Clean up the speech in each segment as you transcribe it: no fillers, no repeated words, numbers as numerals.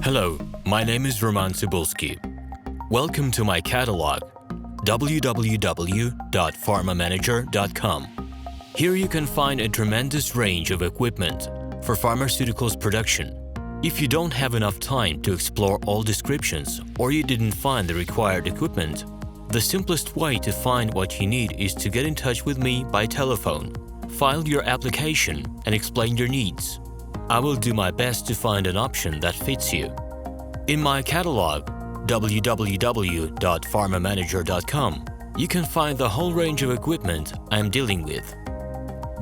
Hello, my name is RomanTsibulsky. Welcome to my catalog, www.pharmamanager.com. Here you can find a tremendous range of equipment for pharmaceuticals production. If you don't have enough time to explore all descriptions or you didn't find the required equipment, the simplest way to find what you need is to get in touch with me by telephone, file your application, and explain your needs. I will do my best to find an option that fits you. In my catalog, www.pharmamanager.com, you can find the whole range of equipment I am dealing with.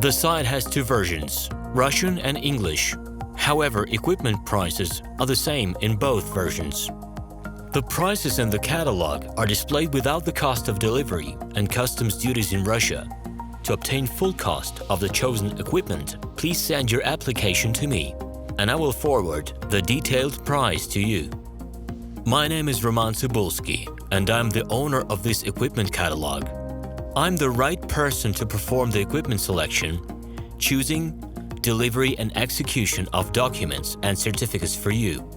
The site has two versions, Russian and English. However, equipment prices are the same in both versions. The prices in the catalog are displayed without the cost of delivery and customs duties in Russia. To obtain full cost of the chosen equipment, please send your application to me, and I will forward the detailed price to you. My name is RomanTsibulsky, and I'm the owner of this equipment catalog. I'm the right person to perform the equipment selection, choosing, delivery and execution of documents and certificates for you.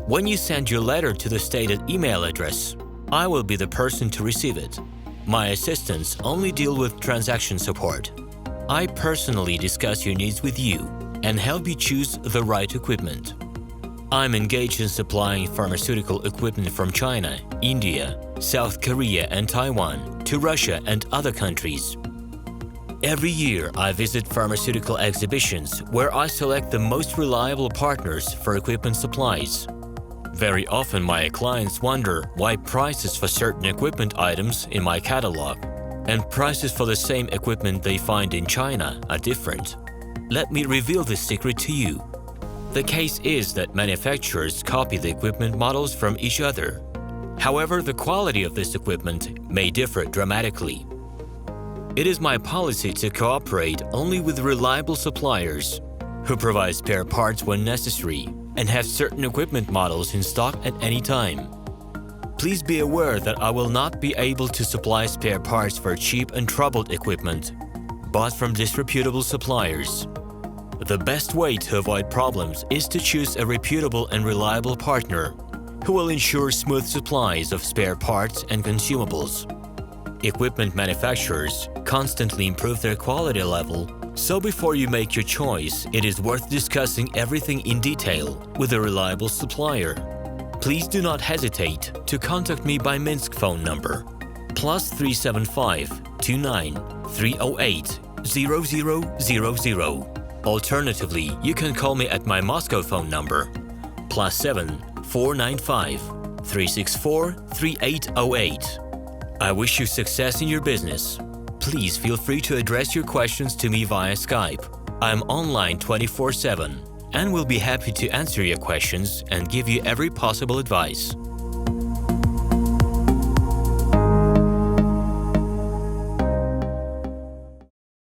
When you send your letter to the stated email address, I will be the person to receive it. My assistants only deal with transaction support. I personally discuss your needs with you and help you choose the right equipment. I'm engaged in supplying pharmaceutical equipment from China, India, South Korea and Taiwan to Russia and other countries. Every year, I visit pharmaceutical exhibitions where I select the most reliable partners for equipment supplies. Very often, my clients wonder why prices for certain equipment items in my catalog and prices for the same equipment they find in China are different. Let me reveal this secret to you. The case is that manufacturers copy the equipment models from each other. However, the quality of this equipment may differ dramatically. It is my policy to cooperate only with reliable suppliers who provide spare parts when necessary and have certain equipment models in stock at any time. Please be aware that I will not be able to supply spare parts for cheap and troubled equipment bought from disreputable suppliers. The best way to avoid problems is to choose a reputable and reliable partner who will ensure smooth supplies of spare parts and consumables. Equipment manufacturers constantly improve their quality level, so before you make your choice, it is worth discussing everything in detail with a reliable supplier. Please do not hesitate to contact me by Minsk phone number +375 29 308 0000. Alternatively, you can call me at my Moscow phone number +7 495 364 3808. I wish you success in your business. Please feel free to address your questions to me via Skype. I'm online 24/7 and will be happy to answer your questions and give you every possible advice.